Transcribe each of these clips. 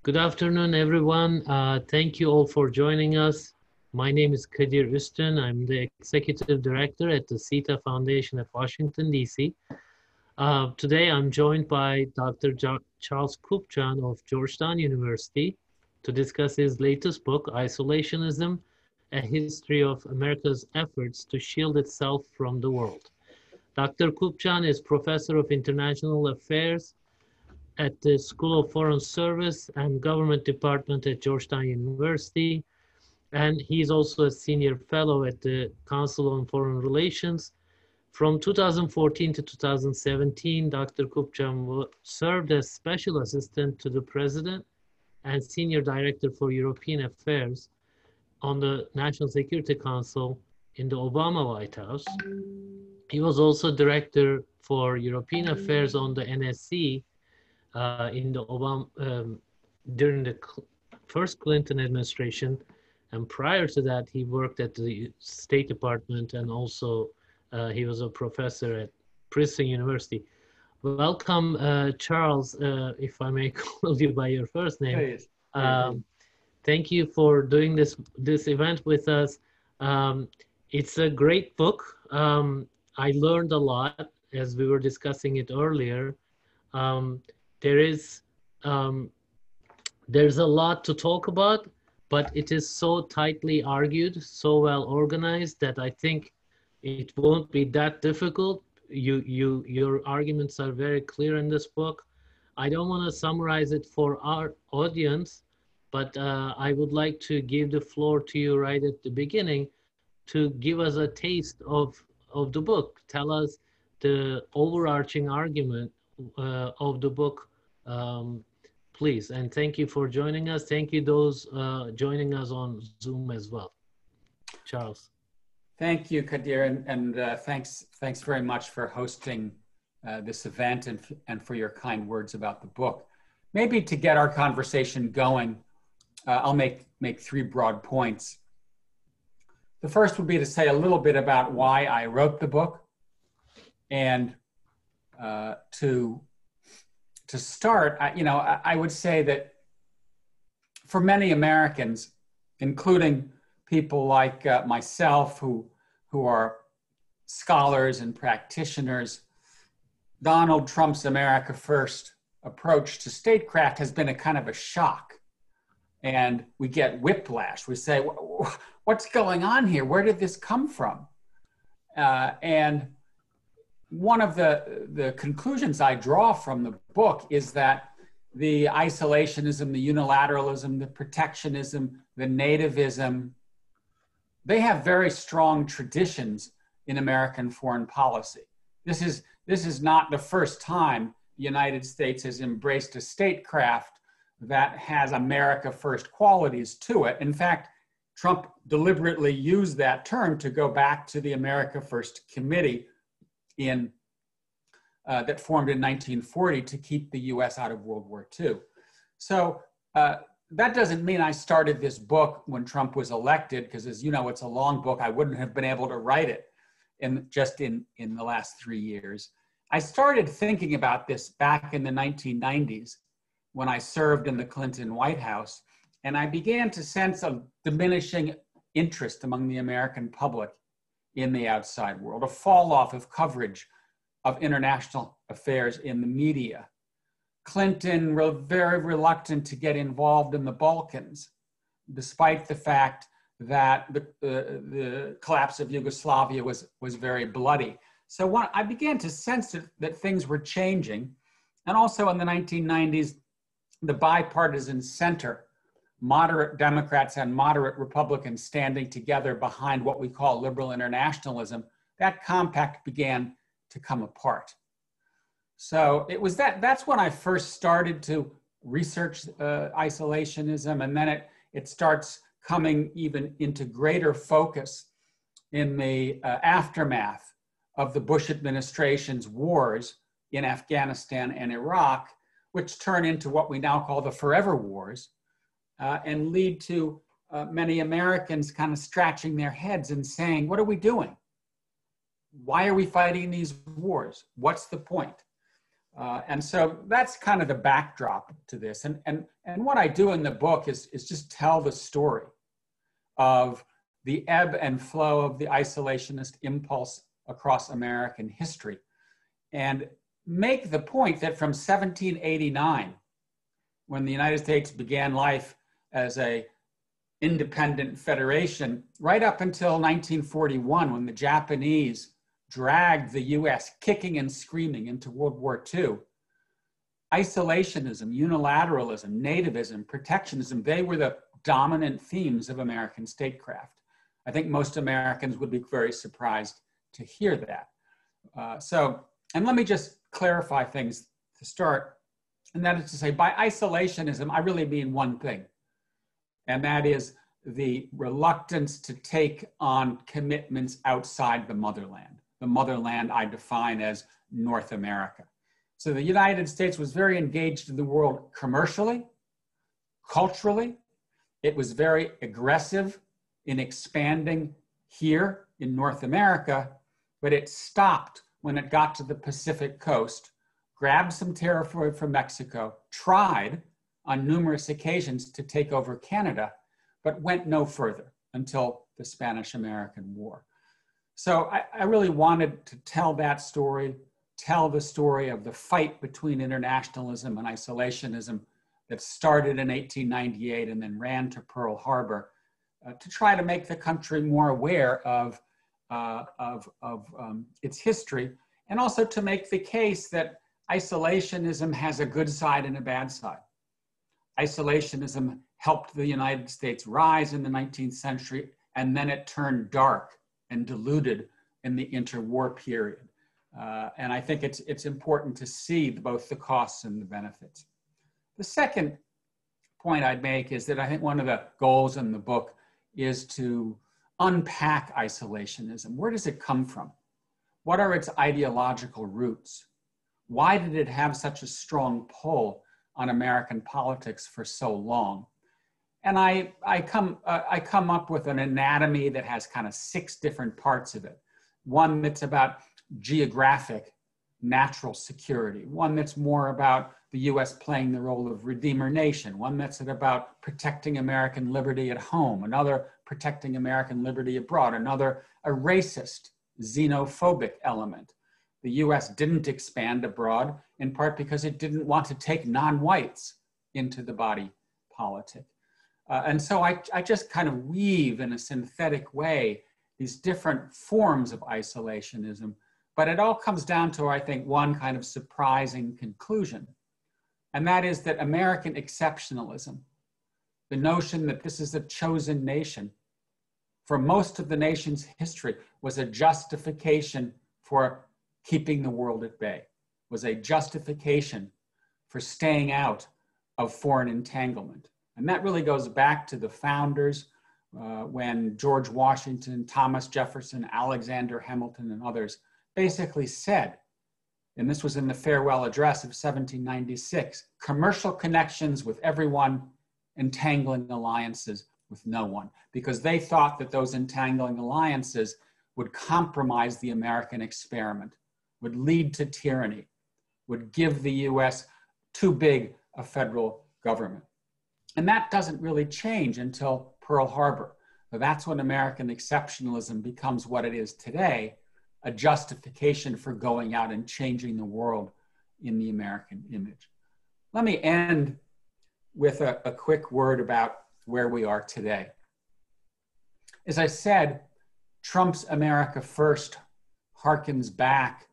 Good afternoon, everyone. Thank you all for joining us. My name is Kadir Üstün. I'm the Executive Director at the CETA Foundation at Washington, D.C. Today, I'm joined by Dr. Charles Kupchan of Georgetown University to discuss his latest book, Isolationism, A History of America's Efforts to Shield Itself from the World. Dr. Kupchan is Professor of International Affairs at the School of Foreign Service and Government Department at Georgetown University. And he's also a senior fellow at the Council on Foreign Relations. From 2014 to 2017, Dr. Kupchan served as special assistant to the president and senior director for European Affairs on the National Security Council in the Obama White House. He was also director for European Affairs on the NSC in the Obama, during the first Clinton administration. And prior to that, he worked at the State Department, and also he was a professor at Princeton University. Welcome, Charles, if I may call you by your first name. Please. Thank you for doing this event with us. It's a great book. I learned a lot as we were discussing it earlier. There's a lot to talk about, but it is so tightly argued, so well organized that I think it won't be that difficult. Your arguments are very clear in this book. I don't want to summarize it for our audience, but I would like to give the floor to you right at the beginning to give us a taste of the book. Tell us the overarching argument of the book, please. And thank you for joining us. Thank you those joining us on Zoom as well. Charles. Thank you, Kadir, and thanks very much for hosting this event and for your kind words about the book. Maybe to get our conversation going, I'll make three broad points. The first would be to say a little bit about why I wrote the book, and to start, I would say that for many Americans, including people like myself who are scholars and practitioners, Donald Trump's America First approach to statecraft has been a kind of a shock. And we get whiplash. We say, what's going on here? Where did this come from? And one of the conclusions I draw from the book is that the isolationism, the unilateralism, the protectionism, the nativism, they have very strong traditions in American foreign policy. This is not the first time the United States has embraced a statecraft that has America First qualities to it. In fact, Trump deliberately used that term to go back to the America First Committee that formed in 1940 to keep the US out of World War II. So that doesn't mean I started this book when Trump was elected, because as you know, it's a long book. I wouldn't have been able to write it in the last 3 years. I started thinking about this back in the 1990s when I served in the Clinton White House, and I began to sense a diminishing interest among the American public in the outside world, a fall off of coverage of international affairs in the media. Clinton was very reluctant to get involved in the Balkans, despite the fact that the collapse of Yugoslavia was very bloody. So I began to sense that things were changing. And also in the 1990s, the bipartisan center, moderate Democrats and moderate Republicans standing together behind what we call liberal internationalism, that compact began to come apart. So it was that's when I first started to research isolationism, and then it starts coming even into greater focus in the aftermath of the Bush administration's wars in Afghanistan and Iraq, which turn into what we now call the forever wars, and lead to many Americans kind of scratching their heads and saying, what are we doing? Why are we fighting these wars? What's the point? And so that's kind of the backdrop to this. And what I do in the book is just tell the story of the ebb and flow of the isolationist impulse across American history, and make the point that from 1789, when the United States began life as a independent federation, right up until 1941, when the Japanese dragged the US kicking and screaming into World War II, isolationism, unilateralism, nativism, protectionism, they were the dominant themes of American statecraft. I think most Americans would be very surprised to hear that. And let me just clarify things to start. And that is to say, by isolationism, I really mean one thing. And that is the reluctance to take on commitments outside the motherland. The motherland I define as North America. So the United States was very engaged in the world commercially, culturally. It was very aggressive in expanding here in North America, but it stopped when it got to the Pacific coast, grabbed some territory from Mexico, tried on numerous occasions to take over Canada, but went no further until the Spanish-American War. So I really wanted to tell that story, tell the story of the fight between internationalism and isolationism that started in 1898 and then ran to Pearl Harbor, to try to make the country more aware of its history, and also to make the case that isolationism has a good side and a bad side. Isolationism helped the United States rise in the 19th century, and then it turned dark and diluted in the interwar period. And I think it's important to see both the costs and the benefits. The second point I'd make is that I think one of the goals in the book is to unpack isolationism. Where does it come from? What are its ideological roots? Why did it have such a strong pull on American politics for so long? And I come up with an anatomy that has kind of 6 different parts of it. One that's about geographic, natural security. One that's more about the US playing the role of redeemer nation. One that's about protecting American liberty at home. Another, protecting American liberty abroad. Another, a racist, xenophobic element. The US didn't expand abroad, in part because it didn't want to take non-whites into the body politic. And so I just kind of weave in a synthetic way these different forms of isolationism, but it all comes down to, I think, one kind of surprising conclusion. And that is that American exceptionalism, the notion that this is a chosen nation, for most of the nation's history was a justification for keeping the world at bay, was a justification for staying out of foreign entanglement. And that really goes back to the founders, when George Washington, Thomas Jefferson, Alexander Hamilton, and others basically said, and this was in the farewell address of 1796, commercial connections with everyone, entangling alliances with no one, because they thought that those entangling alliances would compromise the American experiment, would lead to tyranny, would give the US too big a federal government. And that doesn't really change until Pearl Harbor. That's when American exceptionalism becomes what it is today, a justification for going out and changing the world in the American image. Let me end with a quick word about where we are today. As I said, Trump's America First harkens back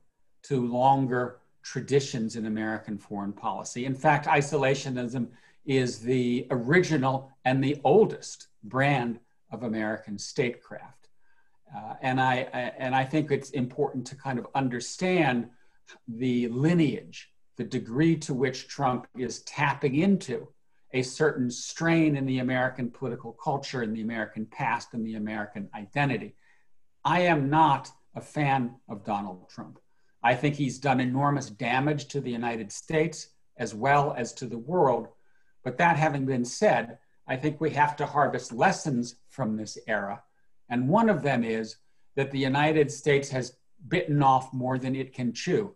to longer traditions in American foreign policy. In fact, isolationism is the original and the oldest brand of American statecraft. And I think it's important to kind of understand the lineage, the degree to which Trump is tapping into a certain strain in the American political culture, in the American past, and the American identity. I am not a fan of Donald Trump. I think he's done enormous damage to the United States as well as to the world. But that having been said, I think we have to harvest lessons from this era. And one of them is that the United States has bitten off more than it can chew.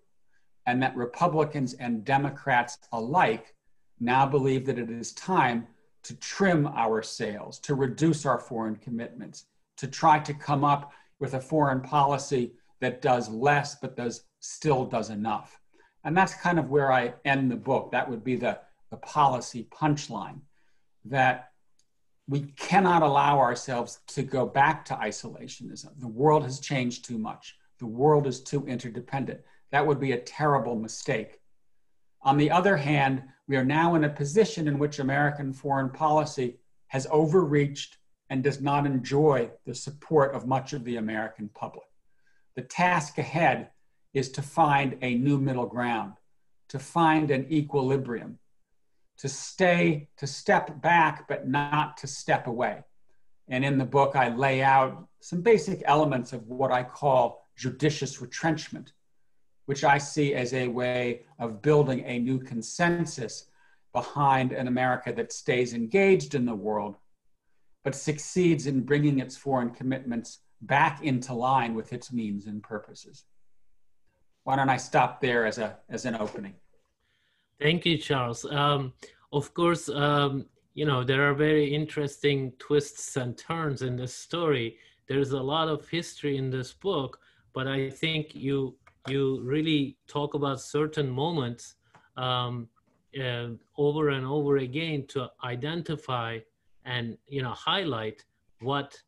and that Republicans and Democrats alike now believe that it is time to trim our sails, to reduce our foreign commitments, to try to come up with a foreign policy that does less but still does enough. And that's kind of where I end the book. That would be the policy punchline, that we cannot allow ourselves to go back to isolationism. The world has changed too much. The world is too interdependent. That would be a terrible mistake. On the other hand, we are now in a position in which American foreign policy has overreached and does not enjoy the support of much of the American public. The task ahead is to find a new middle ground, to find an equilibrium, to step back, but not to step away. And in the book, I lay out some basic elements of what I call judicious retrenchment, which I see as a way of building a new consensus behind an America that stays engaged in the world, but succeeds in bringing its foreign commitments back into line with its means and purposes. Why don't I stop there as an opening? Thank you, Charles. Of course, you know, there are very interesting twists and turns in this story. There's a lot of history in this book, but I think you really talk about certain moments over and over again to identify and, you know, highlight what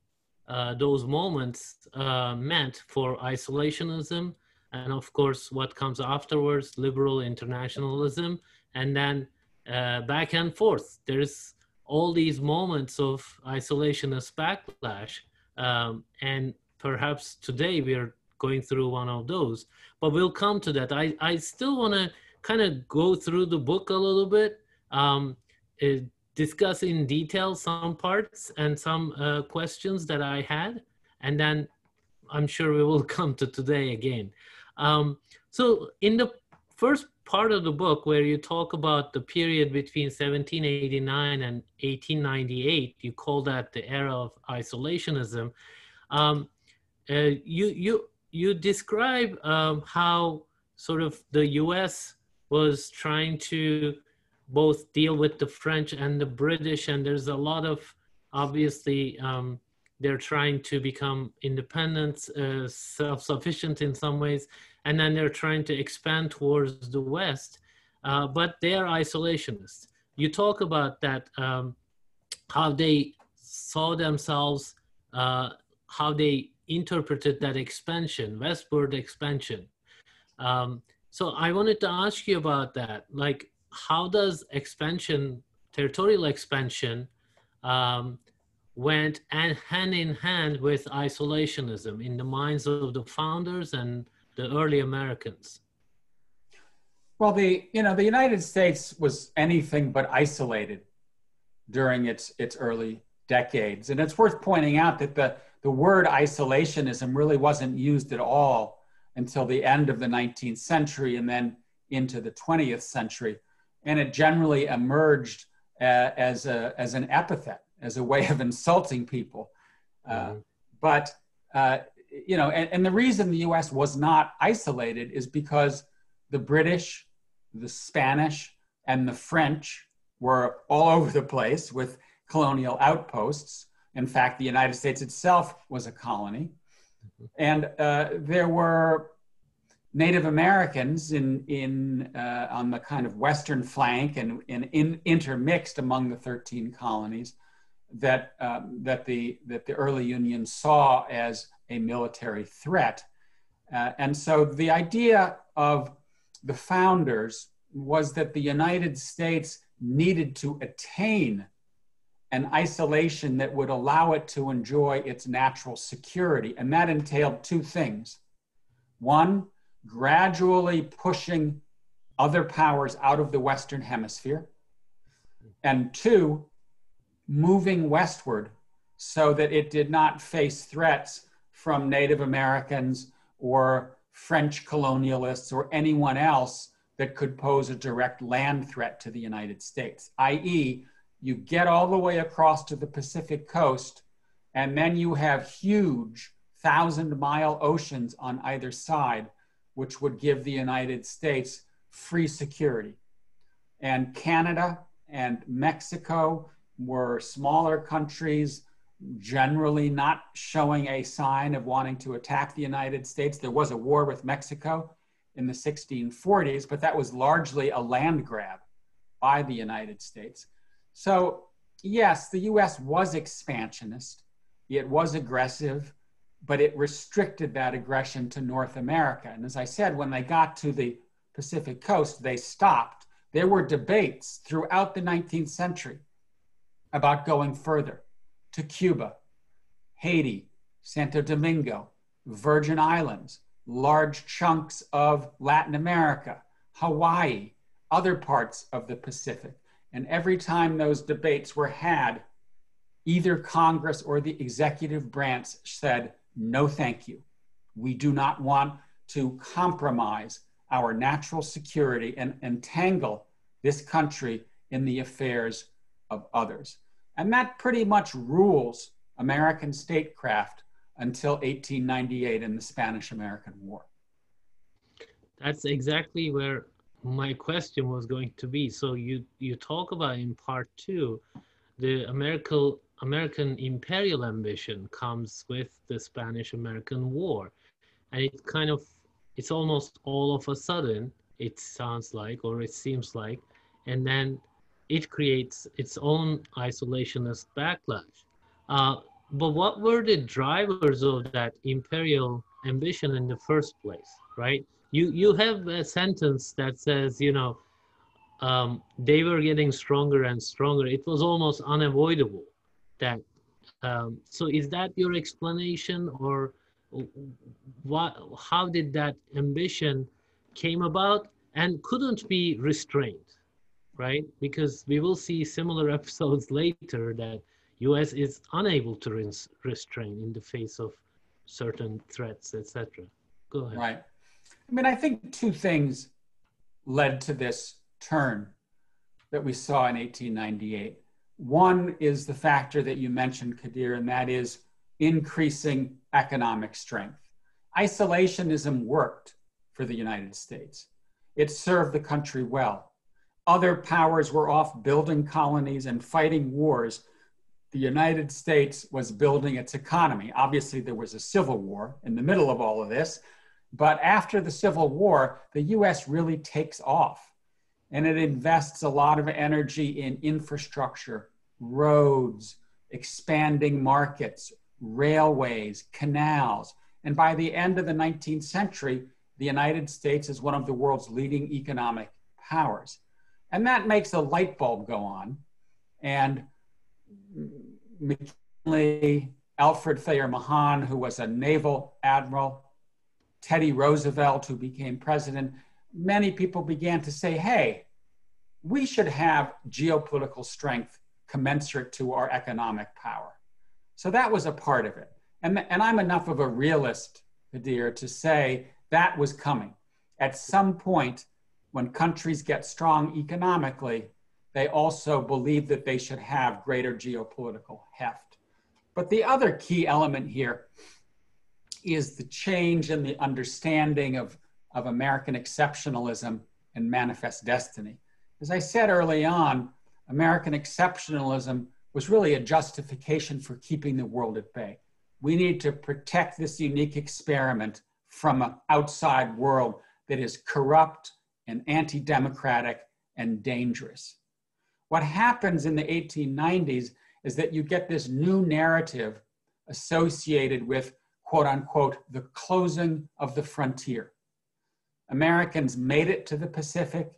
those moments meant for isolationism, and of course what comes afterwards, liberal internationalism, and then back and forth. There's all these moments of isolationist backlash, and perhaps today we're going through one of those, but we'll come to that. I still want to kind of go through the book a little bit, discuss in detail some parts and some questions that I had, and then I'm sure we will come to today again. So in the first part of the book, where you talk about the period between 1789 and 1898, you call that the era of isolationism. You describe how sort of the US was trying to both deal with the French and the British, and there's a lot of, obviously, they're trying to become independent, self-sufficient in some ways, and then they're trying to expand towards the West, but they are isolationists. You talk about that, how they saw themselves, how they interpreted that expansion, westward expansion. So I wanted to ask you about that. Like, how does expansion, territorial expansion, went hand in hand with isolationism in the minds of the founders and the early Americans? Well, the United States was anything but isolated during its early decades. And it's worth pointing out that the word isolationism really wasn't used at all until the end of the 19th century and then into the 20th century. And it generally emerged as an epithet, as a way of insulting people. But the reason the US was not isolated is because the British, the Spanish, and the French were all over the place with colonial outposts. In fact, the United States itself was a colony. And there were Native Americans on the kind of western flank and intermixed among the 13 colonies that the early Union saw as a military threat. And so the idea of the founders was that the United States needed to attain an isolation that would allow it to enjoy its natural security. And that entailed two things. One, gradually pushing other powers out of the Western Hemisphere. And two, moving westward so that it did not face threats from Native Americans or French colonialists or anyone else that could pose a direct land threat to the United States, i.e., you get all the way across to the Pacific coast, and then you have huge 1,000-mile oceans on either side which would give the United States free security. And Canada and Mexico were smaller countries, generally not showing a sign of wanting to attack the United States. There was a war with Mexico in the 1640s, but that was largely a land grab by the United States. So yes, the US was expansionist, it was aggressive, but it restricted that aggression to North America. And as I said, when they got to the Pacific coast, they stopped. There were debates throughout the 19th century about going further to Cuba, Haiti, Santo Domingo, Virgin Islands, large chunks of Latin America, Hawaii, other parts of the Pacific. And every time those debates were had, either Congress or the executive branch said, no, thank you. We do not want to compromise our natural security and entangle this country in the affairs of others. And that pretty much rules American statecraft until 1898 in the Spanish-American War. That's exactly where my question was going to be. So you talk about in part two, the American imperial ambition comes with the Spanish-American War. And it's almost all of a sudden, it sounds like, or it seems like, and then it creates its own isolationist backlash. But what were the drivers of that imperial ambition in the first place, right? You have a sentence that says, they were getting stronger and stronger. It was almost unavoidable that. So is that your explanation, or how did that ambition came about and couldn't be restrained, right? Because we will see similar episodes later that US is unable to restrain in the face of certain threats, etc. Go ahead. Right. I mean, I think two things led to this turn that we saw in 1898. One is the factor that you mentioned, Kadir, and that is increasing economic strength. Isolationism worked for the United States. It served the country well. Other powers were off building colonies and fighting wars. The United States was building its economy. Obviously, there was a civil war in the middle of all of this, but after the Civil War, the US really takes off, and it invests a lot of energy in infrastructure, roads, expanding markets, railways, canals. And by the end of the 19th century, the United States is one of the world's leading economic powers. And that makes a light bulb go on. And McKinley, Alfred Thayer Mahan, who was a naval admiral, Teddy Roosevelt, who became president, many people began to say, hey, we should have geopolitical strength commensurate to our economic power. So that was a part of it. And I'm enough of a realist, Kadir, to say that was coming. At some point, when countries get strong economically, they also believe that they should have greater geopolitical heft. But the other key element here is the change in the understanding of American exceptionalism and manifest destiny. As I said early on, American exceptionalism was really a justification for keeping the world at bay. We need to protect this unique experiment from an outside world that is corrupt and anti-democratic and dangerous. What happens in the 1890s is that you get this new narrative associated with, quote unquote, the closing of the frontier. Americans made it to the Pacific,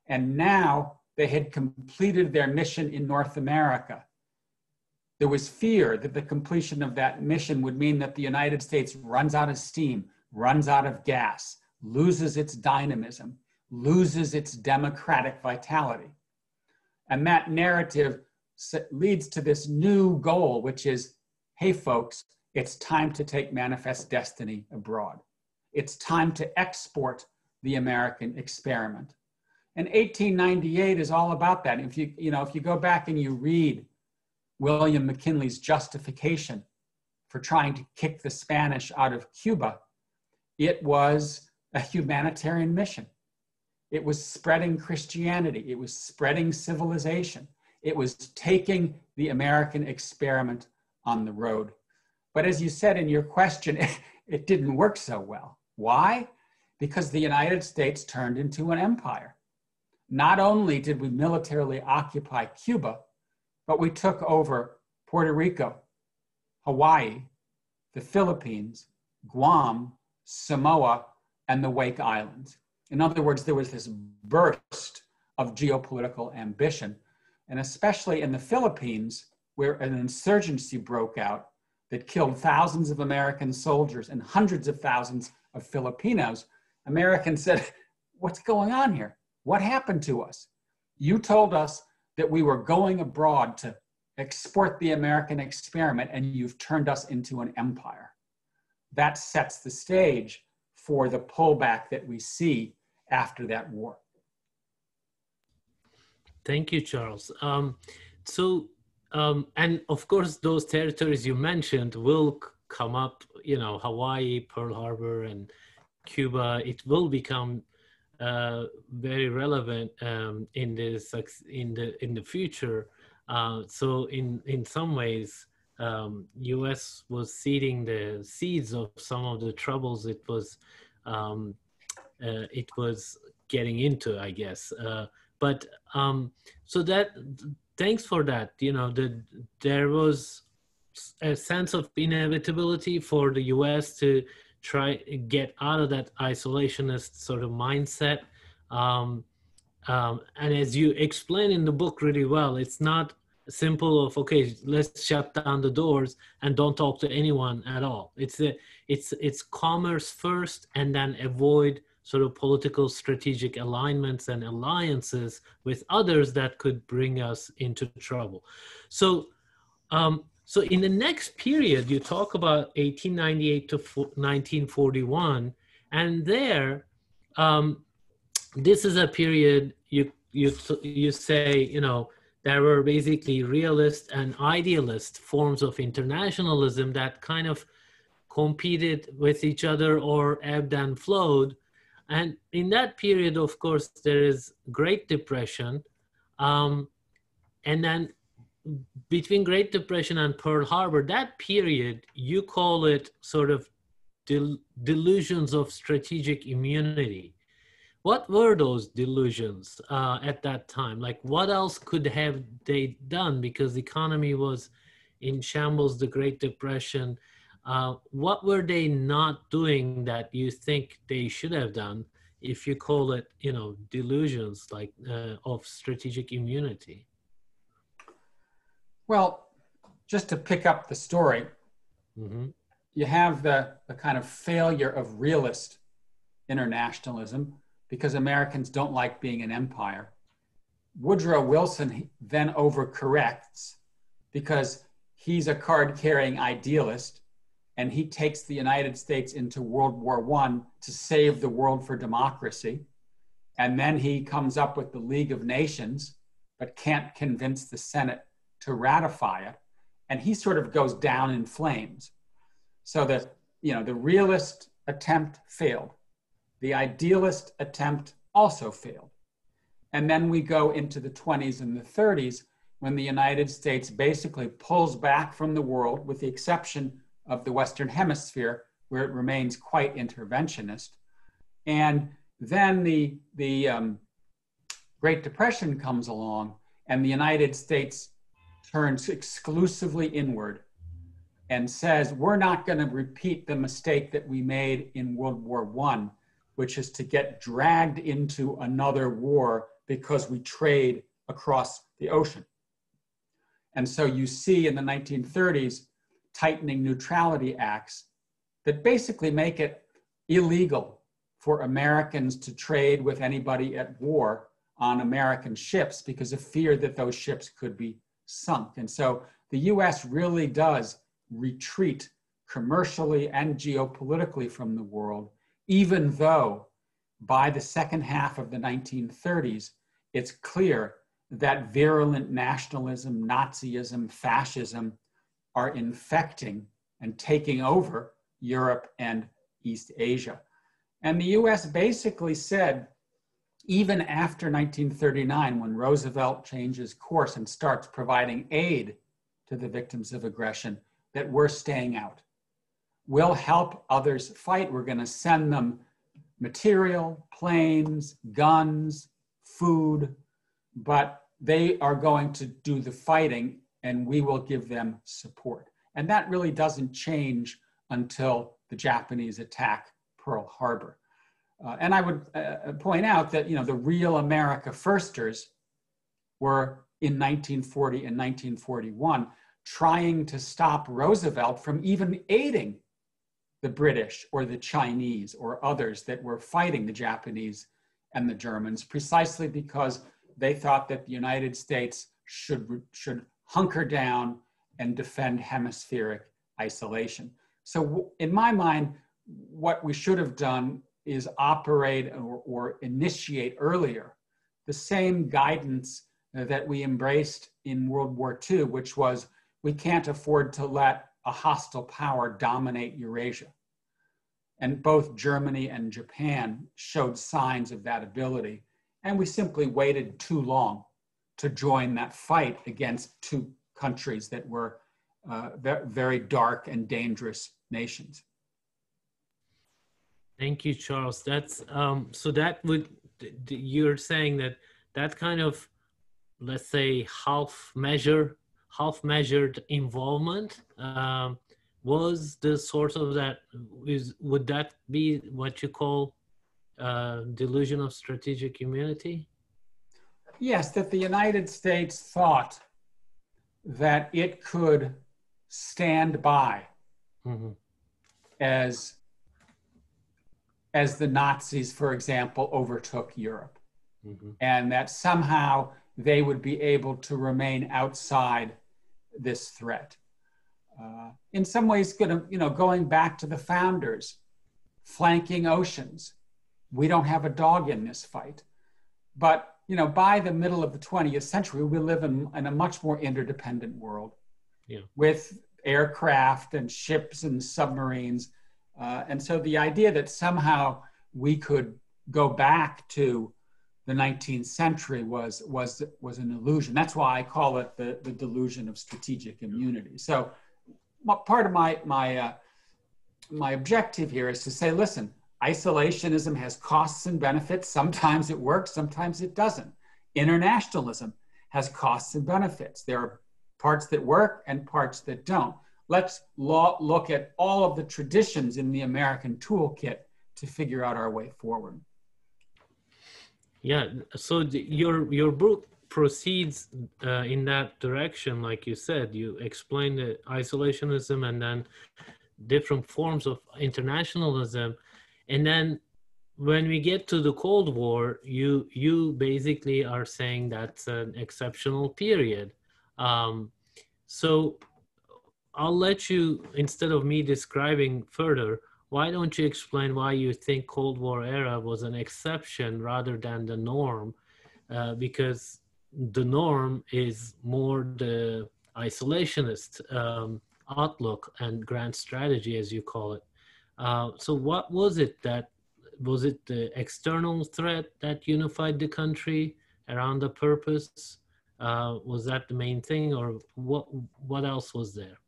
and now they had completed their mission in North America. There was fear that the completion of that mission would mean that the United States runs out of steam, runs out of gas, loses its dynamism, loses its democratic vitality. And that narrative leads to this new goal, which is, hey folks, it's time to take manifest destiny abroad. It's time to export the American experiment. And 1898 is all about that. If you go back and you read William McKinley's justification for trying to kick the Spanish out of Cuba, it was a humanitarian mission. It was spreading Christianity. It was spreading civilization. It was taking the American experiment on the road. But as you said in your question, it didn't work so well. Why? Because the United States turned into an empire. Not only did we militarily occupy Cuba, but we took over Puerto Rico, Hawaii, the Philippines, Guam, Samoa, and the Wake Islands. In other words, there was this burst of geopolitical ambition, and especially in the Philippines, where an insurgency broke out that killed thousands of American soldiers and hundreds of thousands of Filipinos. Americans said, what's going on here? What happened to us? You told us that we were going abroad to export the American experiment, and you've turned us into an empire. That sets the stage for the pullback that we see after that war. Thank you, Charles. And of course, those territories you mentioned will come up, Hawaii, Pearl Harbor, and Cuba. It will become very relevant in the future. So in some ways, U.S. was seeding the seeds of some of the troubles it was getting into, I guess. So that, thanks for that. There was a sense of inevitability for the U.S. to try get out of that isolationist sort of mindset. And as you explain in the book really well, it's not simple of, okay, let's shut down the doors and don't talk to anyone at all. It's commerce first, and then avoid sort of political strategic alignments and alliances with others that could bring us into trouble. So in the next period, you talk about 1898 to 1941, and there, this is a period you say, there were basically realist and idealist forms of internationalism that kind of competed with each other or ebbed and flowed. And in that period, of course, there is Great Depression. And then between Great Depression and Pearl Harbor, that period, you call it sort of delusions of strategic immunity. What were those delusions at that time? Like, what else could have they done? Because the economy was in shambles, the Great Depression. What were they not doing that you think they should have done, if you call it, delusions like of strategic immunity? Well, just to pick up the story, you have the kind of failure of realist internationalism, because Americans don't like being an empire. Woodrow Wilson then overcorrects because he's a card-carrying idealist, and he takes the United States into World War I to save the world for democracy. And then he comes up with the League of Nations, but can't convince the Senate to ratify it. And he sort of goes down in flames. So the realist attempt failed. The idealist attempt also failed. And then we go into the 20s and the 30s, when the United States basically pulls back from the world, with the exception of the Western Hemisphere, where it remains quite interventionist. And then the Great Depression comes along, and the United States turns exclusively inward and says, we're not going to repeat the mistake that we made in World War I, which is to get dragged into another war because we trade across the ocean. And so you see in the 1930s, tightening neutrality acts that basically make it illegal for Americans to trade with anybody at war on American ships because of fear that those ships could be sunk. And so the US really does retreat commercially and geopolitically from the world, even though by the second half of the 1930s, it's clear that virulent nationalism, Nazism, fascism are infecting and taking over Europe and East Asia. And the US basically said, even after 1939, when Roosevelt changes course and starts providing aid to the victims of aggression, that we're staying out. We'll help others fight. We're going to send them material, planes, guns, food, but they are going to do the fighting and we will give them support. And that really doesn't change until the Japanese attack Pearl Harbor. And I would point out that, the real America firsters were in 1940 and 1941 trying to stop Roosevelt from even aiding the British or the Chinese or others that were fighting the Japanese and the Germans, precisely because they thought that the United States should hunker down and defend hemispheric isolation. So in my mind, what we should have done is operate or initiate earlier the same guidance that we embraced in World War II, which was we can't afford to let a hostile power dominate Eurasia. And both Germany and Japan showed signs of that ability. And we simply waited too long to join that fight against two countries that were very dark and dangerous nations. Thank you, Charles. That's so that would, you're saying that kind of, let's say, half-measured involvement was the source of that. Would that be what you call delusion of strategic immunity? Yes, that the United States thought that it could stand by as the Nazis, for example, overtook Europe, and that somehow they would be able to remain outside this threat. In some ways, going back to the founders, flanking oceans, we don't have a dog in this fight. But by the middle of the 20th century, we live in a much more interdependent world with aircraft and ships and submarines. And so the idea that somehow we could go back to the 19th century was an illusion. That's why I call it the delusion of strategic immunity. So part of my objective here is to say, listen, isolationism has costs and benefits. Sometimes it works, sometimes it doesn't. Internationalism has costs and benefits. There are parts that work and parts that don't. Let's look at all of the traditions in the American toolkit to figure out our way forward. Yeah, so your book proceeds in that direction, like you said. You explain the isolationism and then different forms of internationalism. And then when we get to the Cold War, you basically are saying that's an exceptional period. So I'll let you, instead of me describing further, why don't you explain why you think Cold War era was an exception rather than the norm? Because the norm is more the isolationist outlook and grand strategy, as you call it. So what was it was it the external threat that unified the country around the purpose? Was that the main thing, or what else was there?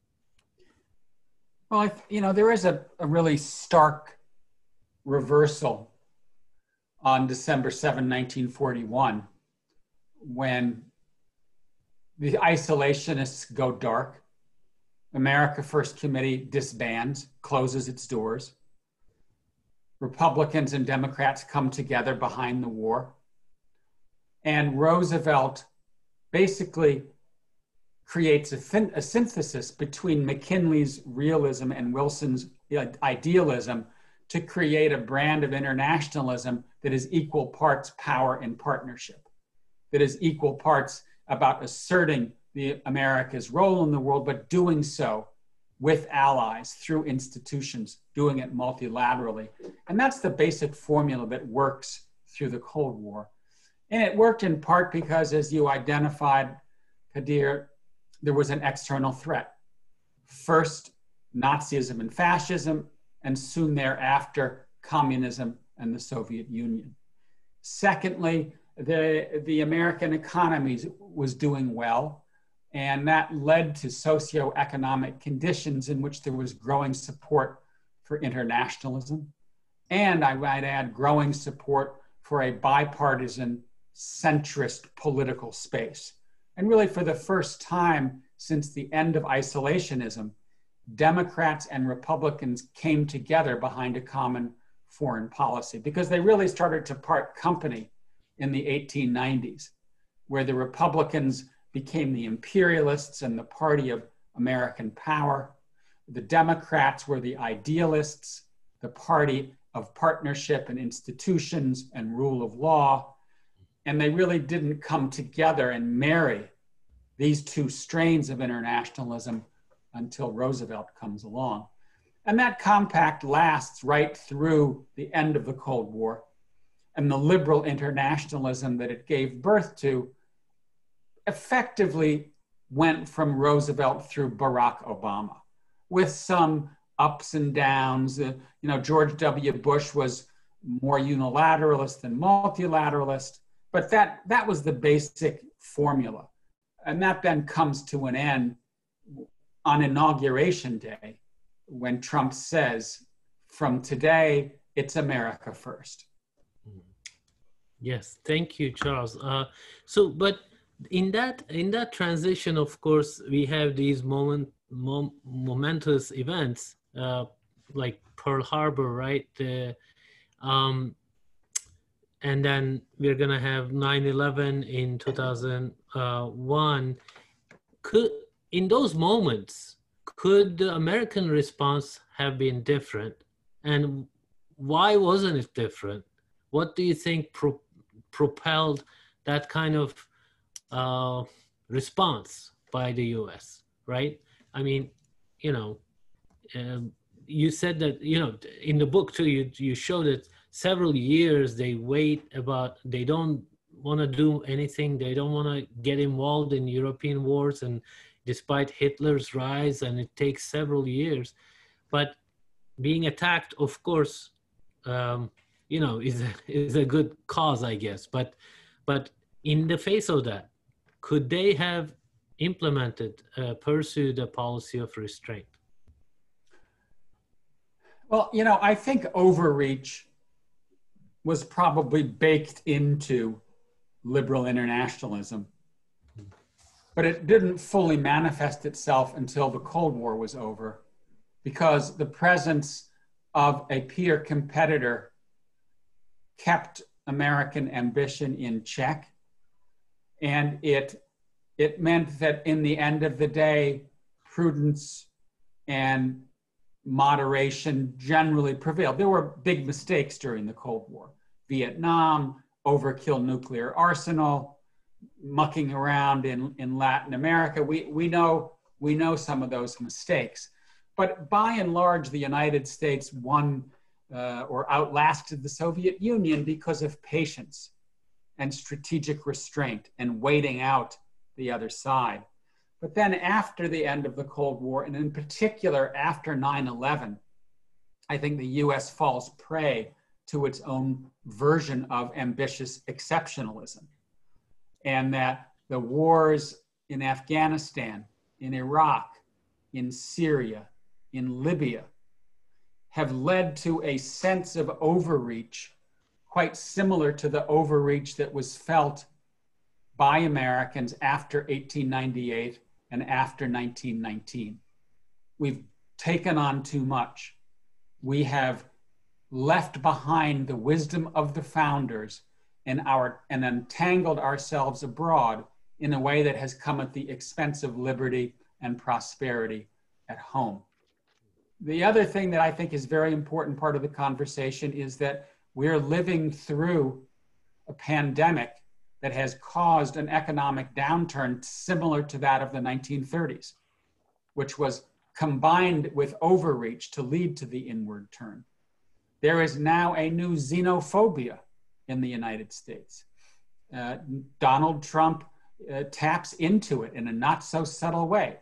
Well, there is a really stark reversal on December 7, 1941, when the isolationists go dark. America First Committee disbands, closes its doors. Republicans and Democrats come together behind the war. And Roosevelt basically creates a synthesis between McKinley's realism and Wilson's idealism to create a brand of internationalism that is equal parts power and partnership, that is equal parts about asserting America's role in the world, but doing so with allies through institutions, doing it multilaterally. And that's the basic formula that works through the Cold War. And it worked in part because, as you identified, Kadir, there was an external threat. First, Nazism and fascism, and soon thereafter, communism and the Soviet Union. Secondly, the American economy was doing well, and that led to socioeconomic conditions in which there was growing support for internationalism, and I might add growing support for a bipartisan centrist political space. And really for the first time since the end of isolationism, Democrats and Republicans came together behind a common foreign policy, because they really started to part company in the 1890s, where the Republicans became the imperialists and the party of American power. The Democrats were the idealists, the party of partnership and institutions and rule of law. And they really didn't come together and marry these two strains of internationalism until Roosevelt comes along. And that compact lasts right through the end of the Cold War, and the liberal internationalism that it gave birth to effectively went from Roosevelt through Barack Obama, with some ups and downs. George W. Bush was more unilateralist than multilateralist, but that was the basic formula. And that then comes to an end on Inauguration Day, when Trump says, from today, it's America first. Yes, thank you, Charles. But in that transition, of course, we have these momentous events like Pearl Harbor, right? And then we're gonna have 9/11 in 2001. In those moments, could the American response have been different? And why wasn't it different? What do you think propelled that kind of response by the US, right? I mean, you said that, in the book too, you showed that several years they don't want to do anything. They don't want to get involved in European wars, and despite Hitler's rise, and it takes several years. But being attacked, of course, is a good cause, I guess. But in the face of that, could they have pursued a policy of restraint? Well, I think overreach was probably baked into liberal internationalism, but it didn't fully manifest itself until the Cold War was over, because the presence of a peer competitor kept American ambition in check. And it meant that in the end of the day, prudence and moderation generally prevailed. There were big mistakes during the Cold War. Vietnam, overkill nuclear arsenal, mucking around in Latin America. We know some of those mistakes. But by and large, the United States won or outlasted the Soviet Union because of patience and strategic restraint and waiting out the other side. But then after the end of the Cold War, and in particular after 9/11, I think the US falls prey to its own version of ambitious exceptionalism. And that the wars in Afghanistan, in Iraq, in Syria, in Libya, have led to a sense of overreach quite similar to the overreach that was felt by Americans after 1898 and after 1919. We've taken on too much. We have left behind the wisdom of the founders and entangled ourselves abroad in a way that has come at the expense of liberty and prosperity at home. The other thing that I think is very important part of the conversation is that we're living through a pandemic that has caused an economic downturn similar to that of the 1930s, which was combined with overreach to lead to the inward turn. There is now a new xenophobia in the United States. Donald Trump taps into it in a not so subtle way,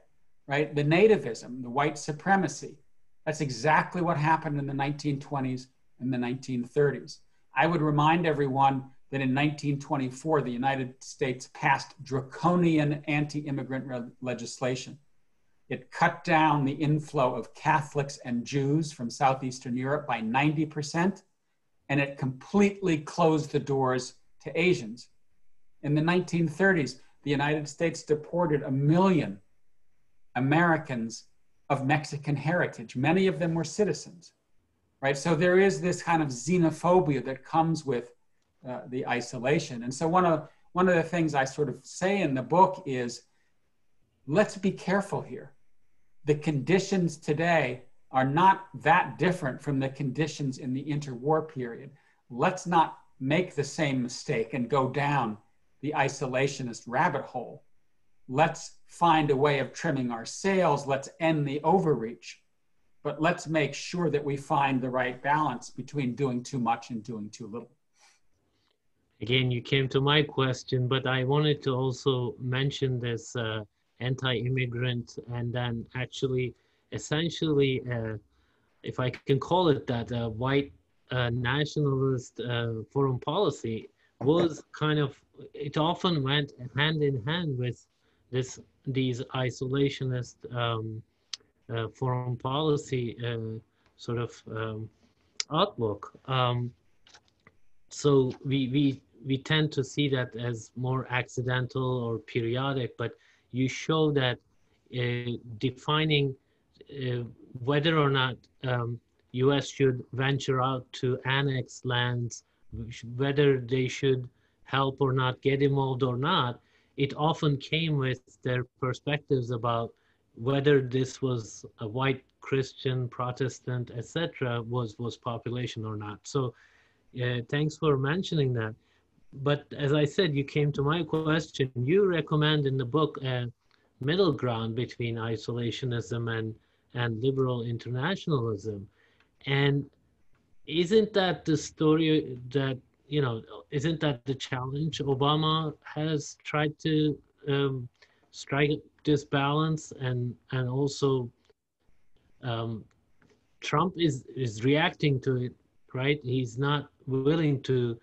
right? The nativism, the white supremacy. That's exactly what happened in the 1920s and the 1930s. I would remind everyone that in 1924, the United States passed draconian anti-immigrant legislation. It cut down the inflow of Catholics and Jews from Southeastern Europe by 90%, and it completely closed the doors to Asians. In the 1930s, the United States deported 1 million Americans of Mexican heritage. Many of them were citizens, right? So there is this kind of xenophobia that comes with the isolation. And so one of the things I sort of say in the book is, let's be careful here. The conditions today are not that different from the conditions in the interwar period. Let's not make the same mistake and go down the isolationist rabbit hole. Let's find a way of trimming our sails. Let's end the overreach. But let's make sure that we find the right balance between doing too much and doing too little. Again, you came to my question, but I wanted to also mention this anti-immigrant, and then actually, essentially, if I can call it that, white nationalist foreign policy was kind of, it often went hand in hand with these isolationist foreign policy sort of outlook. So we tend to see that as more accidental or periodic, but you show that defining whether or not U.S. should venture out to annex lands, whether they should help or not, get involved or not, it often came with their perspectives about whether this was a white Christian, Protestant, etc., was population or not. So thanks for mentioning that. But as I said, you came to my question. You recommend in the book a middle ground between isolationism and liberal internationalism. And isn't that the story that, you know, isn't that the challenge? Obama has tried to strike this balance, and also Trump is reacting to it, right? He's not willing to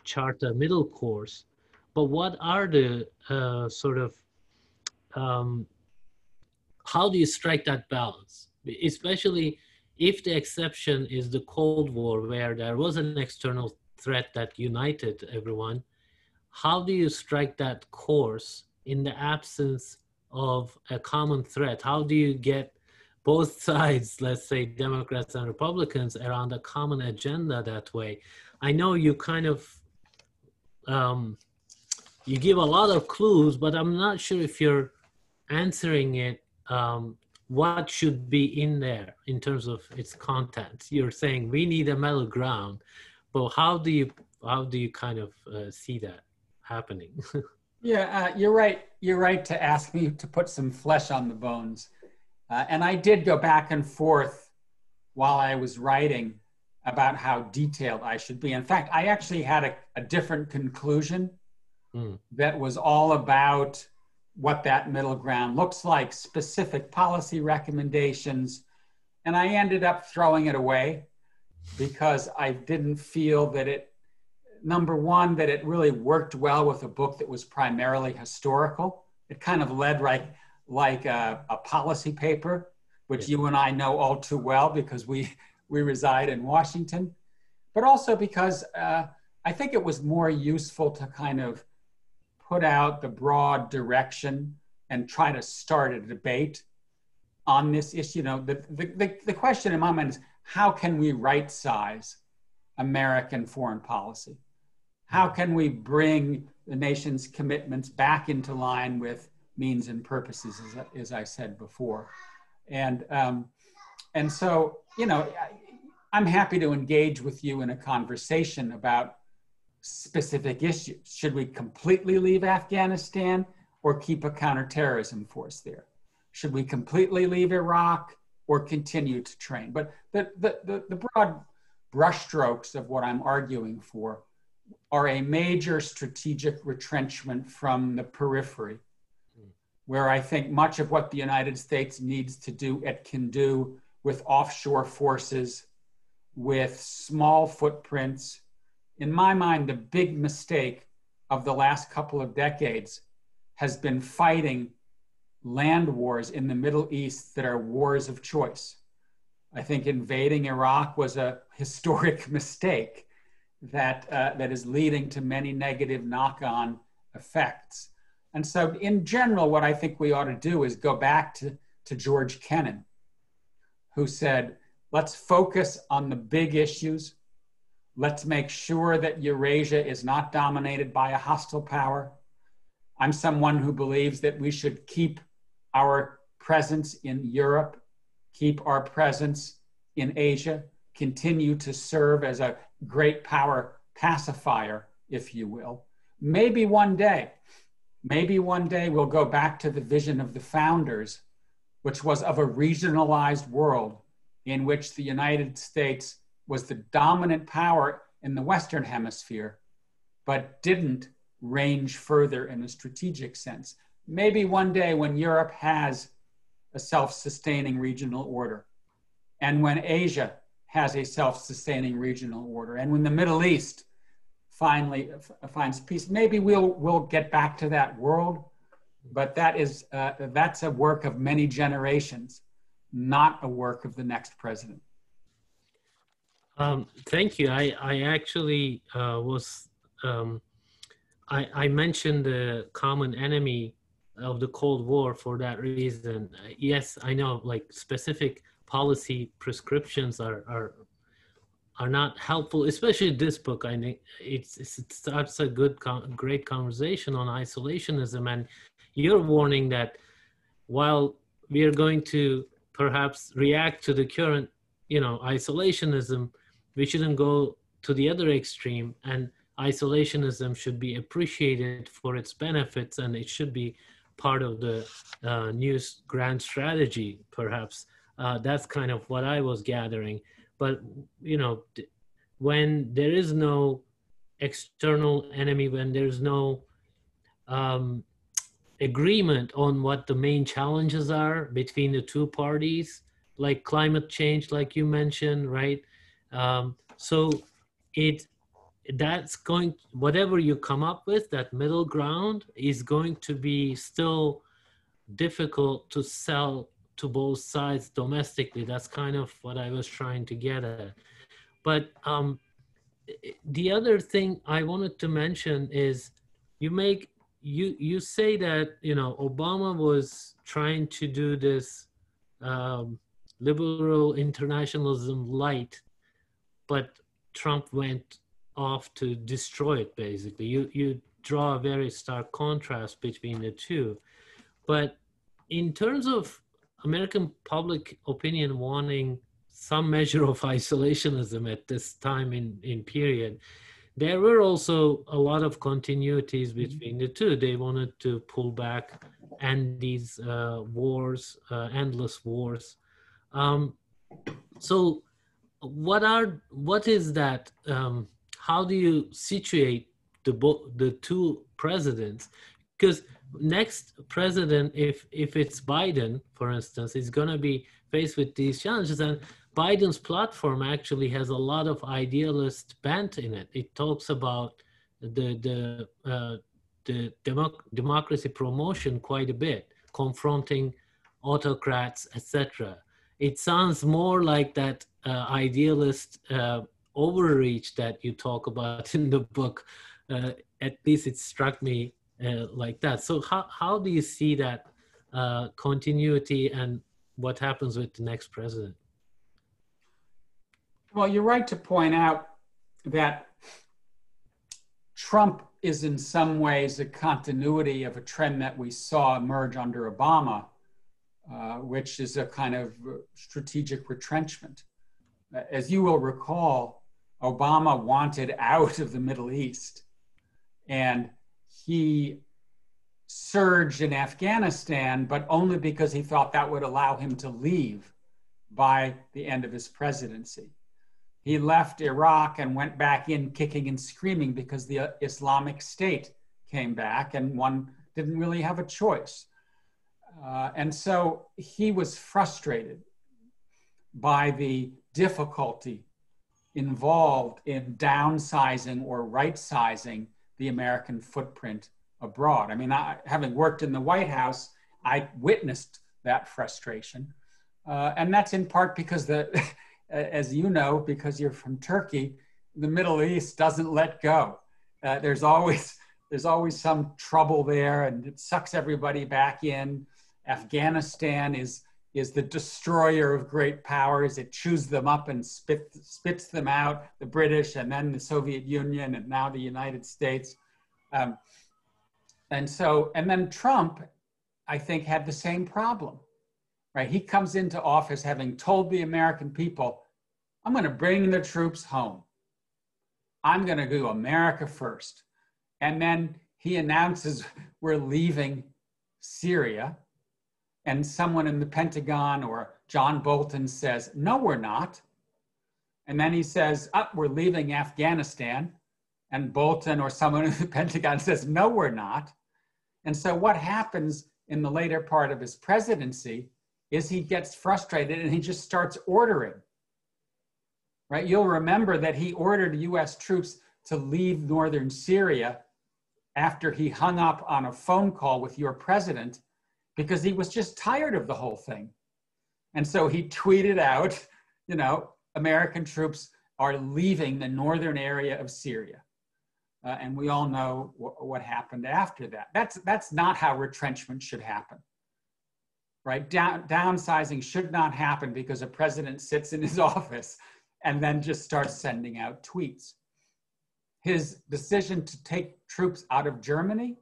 chart a middle course. But what are the how do you strike that balance? Especially if the exception is the Cold War, where there was an external threat that united everyone. How do you strike that course in the absence of a common threat? How do you get both sides, let's say Democrats and Republicans, around a common agenda that way? I know you kind of, you give a lot of clues, but I'm not sure if you're answering it. What should be in there in terms of its content? You're saying we need a middle ground, but how do you kind of see that happening? Yeah, you're right. You're right to ask me to put some flesh on the bones. And I did go back and forth while I was writing about how detailed I should be. In fact, I actually had a different conclusion that was all about what that middle ground looks like, specific policy recommendations. And I ended up throwing it away because I didn't feel that it, number one, that it really worked well with a book that was primarily historical. It kind of led like a policy paper, which you and I know all too well because we reside in Washington, but also because I think it was more useful to kind of put out the broad direction and try to start a debate on this issue. You know, the question in my mind is, how can we right size American foreign policy? How can we bring the nation's commitments back into line with means and purposes, as I said before? And so, you know, I'm happy to engage with you in a conversation about specific issues. Should we completely leave Afghanistan or keep a counterterrorism force there? Should we completely leave Iraq or continue to train? But the broad brushstrokes of what I'm arguing for are a major strategic retrenchment from the periphery, where I think much of what the United States needs to do, it can do with offshore forces, with small footprints in my mind, the big mistake of the last couple of decades has been fighting land wars in the Middle East that are wars of choice. I think invading Iraq was a historic mistake that is leading to many negative knock-on effects. And so in general, what I think we ought to do is go back to George Kennan, who said, let's focus on the big issues. Let's make sure that Eurasia is not dominated by a hostile power. I'm someone who believes that we should keep our presence in Europe, keep our presence in Asia, continue to serve as a great power pacifier, if you will. Maybe one day we'll go back to the vision of the founders, which was of a regionalized world in which the United States was the dominant power in the Western Hemisphere, but didn't range further in a strategic sense. Maybe one day when Europe has a self-sustaining regional order, and when Asia has a self-sustaining regional order, and when the Middle East finally finds peace, maybe we'll get back to that world, but that's a work of many generations, not a work of the next president. Thank you. I actually I mentioned the common enemy of the Cold War for that reason. Yes, I know, like, specific policy prescriptions are not helpful, especially this book. I think it starts a great conversation on isolationism, and you're warning that while we are going to perhaps react to the current, isolationism, we shouldn't go to the other extreme, and isolationism should be appreciated for its benefits, and it should be part of the new grand strategy, perhaps. That's kind of what I was gathering. But, when there is no external enemy, when there's no agreement on what the main challenges are between the two parties, like climate change, like you mentioned, right? So that's going, whatever you come up with, that middle ground is going to be still difficult to sell to both sides domestically. That's kind of what I was trying to get at. But the other thing I wanted to mention is you say that, Obama was trying to do this liberal internationalism light, but Trump went off to destroy it, basically. You draw a very stark contrast between the two. But in terms of American public opinion wanting some measure of isolationism at this time in period, there were also a lot of continuities between the two. They wanted to pull back and these wars, endless wars. So what is that? How do you situate the two presidents? Because next president, if it's Biden, for instance, is going to be faced with these challenges, and Biden's platform actually has a lot of idealist bent in it. It talks about the democracy promotion quite a bit, confronting autocrats, etc. It sounds more like that idealist overreach that you talk about in the book. At least it struck me like that. So how do you see that continuity and what happens with the next president? Well, you're right to point out that Trump is in some ways a continuity of a trend that we saw emerge under Obama, which is a kind of strategic retrenchment. As you will recall, Obama wanted out of the Middle East, and he surged in Afghanistan, but only because he thought that would allow him to leave by the end of his presidency. He left Iraq and went back in kicking and screaming because the Islamic State came back and one didn't really have a choice. And so he was frustrated by the difficulty involved in downsizing or right-sizing the American footprint abroad. I mean, having worked in the White House, I witnessed that frustration. And that's in part because as you know, because you're from Turkey, the Middle East doesn't let go. There's always some trouble there, and it sucks everybody back in. Afghanistan is the destroyer of great powers. It chews them up and spits them out, the British, and then the Soviet Union, and now the United States. And then Trump, I think, had the same problem, right? He comes into office having told the American people, I'm going to bring the troops home. I'm going to do America first. And then he announces we're leaving Syria. And someone in the Pentagon or John Bolton says, no, we're not. And then he says, we're leaving Afghanistan. And Bolton or someone in the Pentagon says, no, we're not. And so what happens in the later part of his presidency is he gets frustrated and he just starts ordering, right? You'll remember that he ordered US troops to leave northern Syria after he hung up on a phone call with your president because he was just tired of the whole thing. And so he tweeted out, you know, American troops are leaving the northern area of Syria. And we all know what happened after that. That's not how retrenchment should happen, right? Downsizing should not happen because a president sits in his office and then just starts sending out tweets. His decision to take troops out of Germany,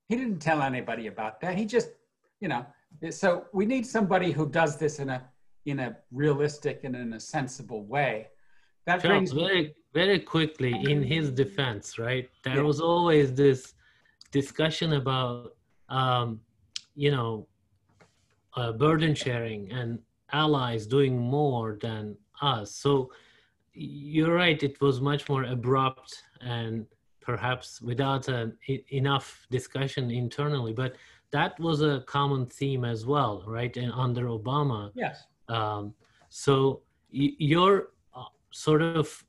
he didn't tell anybody about that. He just, you know, so we need somebody who does this in a realistic and in a sensible way. That Charles, brings very quickly, in his defense, right? There was always this discussion about, you know, burden sharing and allies doing more than us. So you're right, it was much more abrupt and perhaps without enough discussion internally, but that was a common theme as well, right? And under Obama. Yes. So your sort of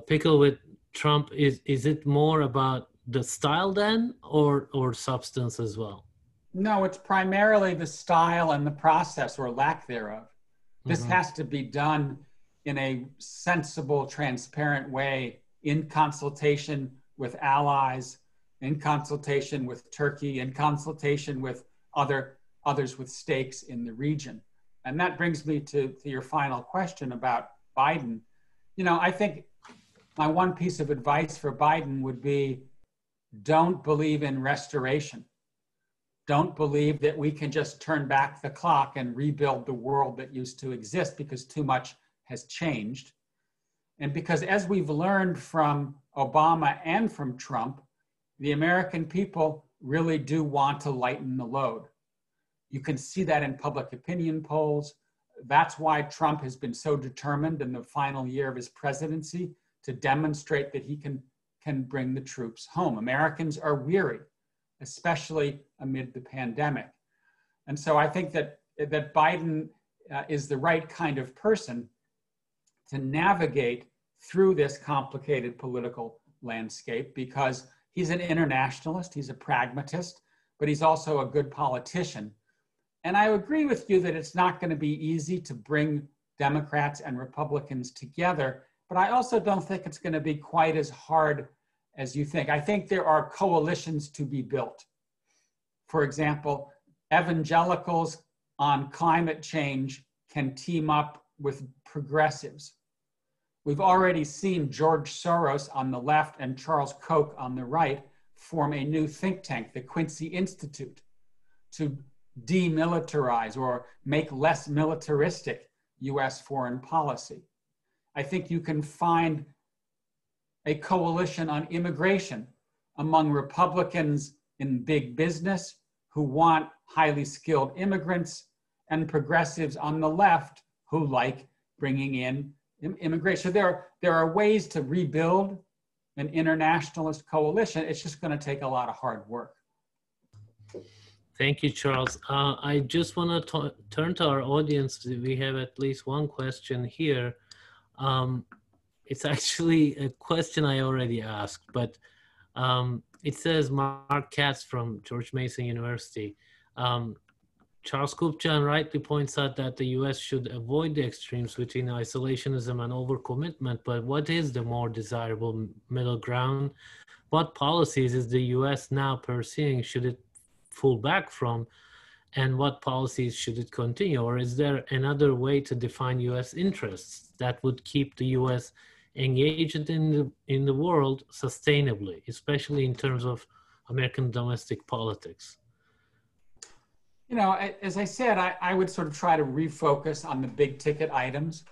pickle with Trump, is it more about the style then or substance as well? No, it's primarily the style and the process or lack thereof. This has to be done in a sensible, transparent way, in consultation with allies, in consultation with Turkey, in consultation with others with stakes in the region. And that brings me to your final question about Biden. You know, I think my one piece of advice for Biden would be, don't believe in restoration. Don't believe that we can just turn back the clock and rebuild the world that used to exist, because too much has changed. And because, as we've learned from Obama and from Trump, the American people really do want to lighten the load. You can see that in public opinion polls. That's why Trump has been so determined in the final year of his presidency to demonstrate that he can bring the troops home. Americans are weary, especially amid the pandemic. And so I think that Biden is the right kind of person to navigate through this complicated political landscape, because he's an internationalist, he's a pragmatist, but he's also a good politician. And I agree with you that it's not going to be easy to bring Democrats and Republicans together, but I also don't think it's going to be quite as hard as you think. I think there are coalitions to be built. For example, evangelicals on climate change can team up with progressives. We've already seen George Soros on the left and Charles Koch on the right form a new think tank, the Quincy Institute, to demilitarize or make less militaristic US foreign policy. I think you can find a coalition on immigration among Republicans in big business who want highly skilled immigrants, and progressives on the left who like bringing in immigration. So there are ways to rebuild an internationalist coalition. It's just going to take a lot of hard work. Thank you, Charles. I just want to turn to our audience. We have at least one question here. Um, it's actually a question I already asked, but it says Mark Katz from George Mason University. Charles Kupchan rightly points out that the US should avoid the extremes between isolationism and overcommitment, but what is the more desirable middle ground? What policies is the US now pursuing? Should it pull back from? And what policies should it continue? Or is there another way to define US interests that would keep the US engaged in the world sustainably, especially in terms of American domestic politics? You know, as I said, I would sort of try to refocus on the big ticket items,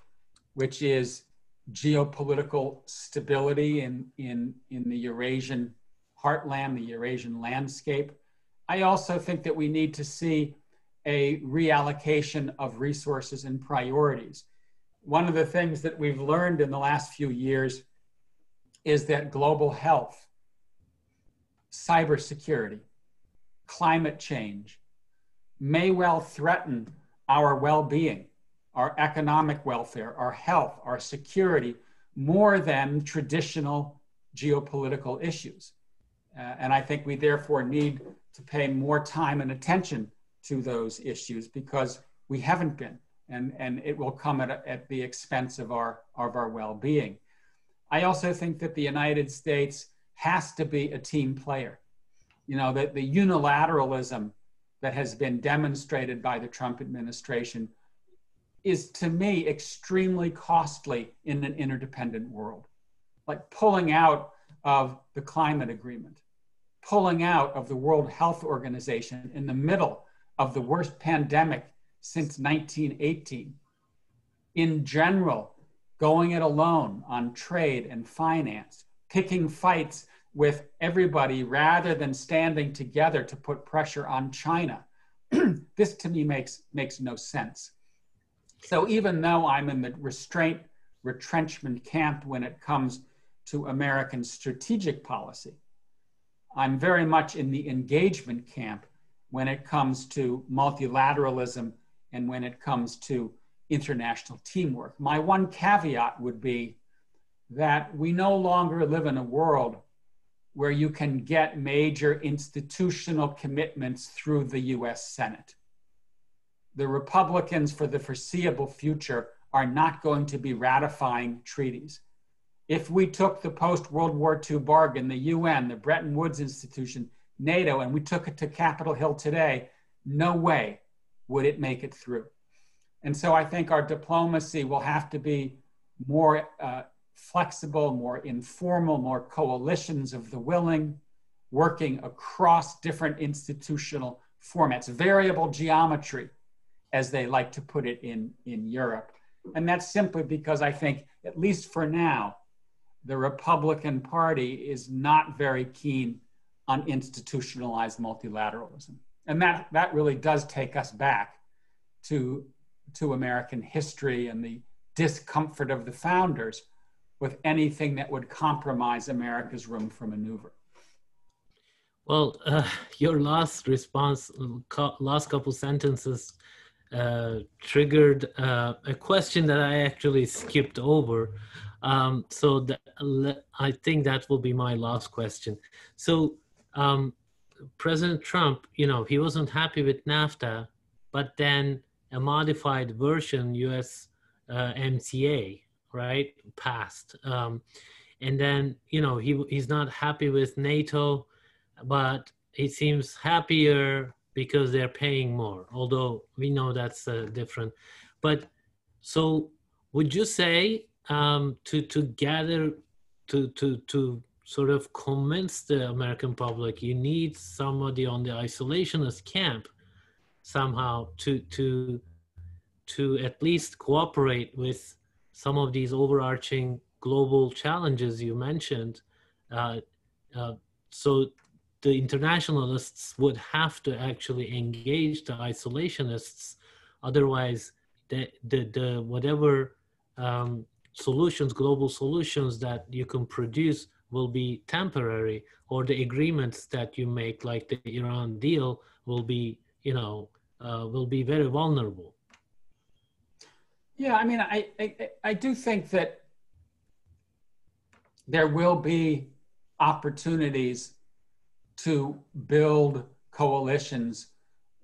which is geopolitical stability in the Eurasian heartland, the Eurasian landscape. I also think that we need to see a reallocation of resources and priorities. One of the things that we've learned in the last few years is that global health, cybersecurity, climate change may well threaten our well-being, our economic welfare, our health, our security, more than traditional geopolitical issues. And I think we therefore need to pay more time and attention to those issues because we haven't been, and it will come at the expense of our well-being. I also think that the United States has to be a team player. You know, that the unilateralism that has been demonstrated by the Trump administration is, to me, extremely costly in an interdependent world. Like pulling out of the climate agreement, pulling out of the World Health Organization in the middle of the worst pandemic since 1918. In general, going it alone on trade and finance, picking fights with everybody rather than standing together to put pressure on China. This to me makes no sense. So even though I'm in the retrenchment camp when it comes to American strategic policy, I'm very much in the engagement camp when it comes to multilateralism and when it comes to international teamwork. My one caveat would be that we no longer live in a world where you can get major institutional commitments through the US Senate. The Republicans for the foreseeable future are not going to be ratifying treaties. If we took the post-World War II bargain, the UN, the Bretton Woods Institution, NATO, and we took it to Capitol Hill today, no way would it make it through. And so I think our diplomacy will have to be more flexible, more informal, more coalitions of the willing, working across different institutional formats, variable geometry, as they like to put it in Europe. And that's simply because I think, at least for now, the Republican Party is not very keen on institutionalized multilateralism. And that really does take us back to American history and the discomfort of the founders with anything that would compromise America's room for maneuver. Well, your last response, last couple sentences triggered a question that I actually skipped over. So I think that will be my last question. So President Trump, you know, he wasn't happy with NAFTA, but then a modified version, US MCA, right, passed. And then, you know, he's not happy with NATO, but he seems happier because they're paying more, although we know that's different. But so would you say to sort of convince the American public, you need somebody on the isolationist camp somehow to at least cooperate with some of these overarching global challenges you mentioned? So the internationalists would have to actually engage the isolationists, otherwise the whatever solutions, global solutions that you can produce will be temporary, or the agreements that you make, like the Iran deal, will be, will be very vulnerable. Yeah, I mean, I do think that there will be opportunities to build coalitions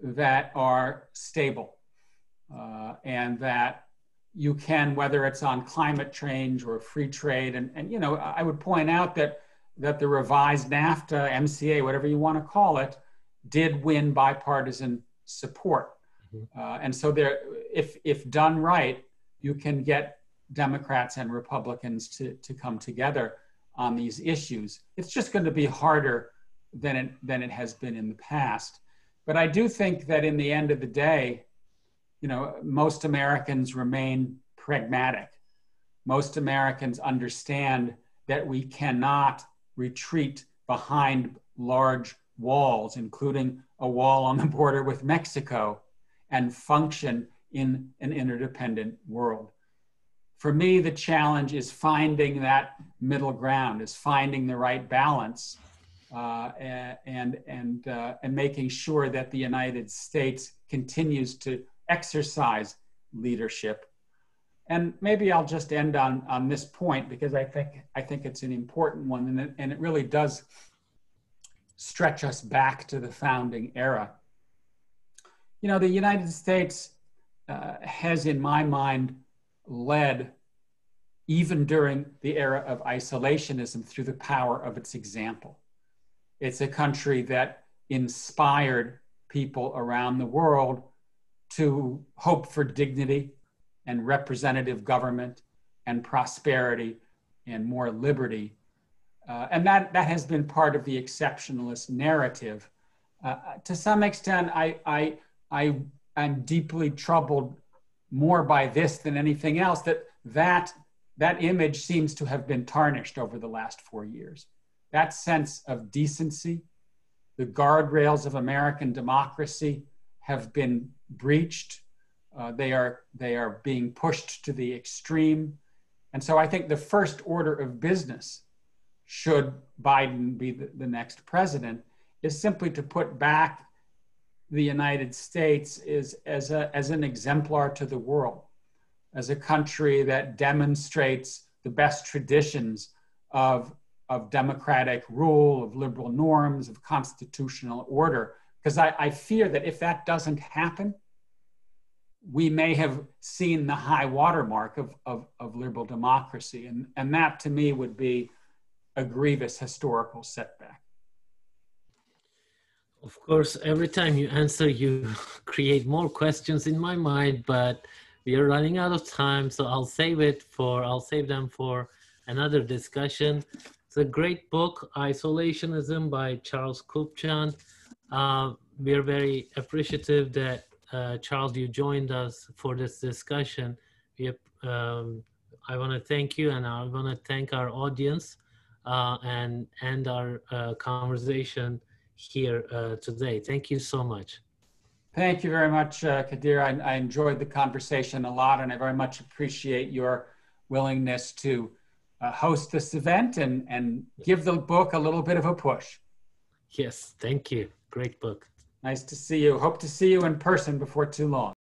that are stable and that you can, whether it's on climate change or free trade. And I would point out that the revised NAFTA, MCA, whatever you want to call it, did win bipartisan support. And so there, if done right, you can get Democrats and Republicans to come together on these issues. It's just going to be harder than it has been in the past. But I do think that in the end of the day, most Americans remain pragmatic. Most Americans understand that we cannot retreat behind large walls, including a wall on the border with Mexico, and function in an interdependent world. For me, the challenge is finding that middle ground, is finding the right balance, and making sure that the United States continues to exercise leadership. And maybe I'll just end on this point, because I think it's an important one, and it really does stretch us back to the founding era. The United States has, in my mind, led, even during the era of isolationism, through the power of its example. It's a country that inspired people around the world to hope for dignity and representative government and prosperity and more liberty. And that has been part of the exceptionalist narrative. To some extent, I'm deeply troubled more by this than anything else, that image seems to have been tarnished over the last 4 years. That sense of decency, the guardrails of American democracy have been breached. They are being pushed to the extreme. And so I think the first order of business, should Biden be the next president, is simply to put back the United States as an exemplar to the world, as a country that demonstrates the best traditions of democratic rule, of liberal norms, of constitutional order. Because I fear that if that doesn't happen, we may have seen the high watermark of liberal democracy. And that, to me, would be a grievous historical setback. Of course, every time you answer, you create more questions in my mind, but we are running out of time, so I'll save them for another discussion. It's a great book, Isolationism by Charles Kupchan. We are very appreciative that Charles, you joined us for this discussion. I want to thank you, and I want to thank our audience and our conversation here today. Thank you so much. Thank you very much, Kadir. I enjoyed the conversation a lot, and I very much appreciate your willingness to host this event and give the book a little bit of a push. Yes, thank you. Great book. Nice to see you. Hope to see you in person before too long.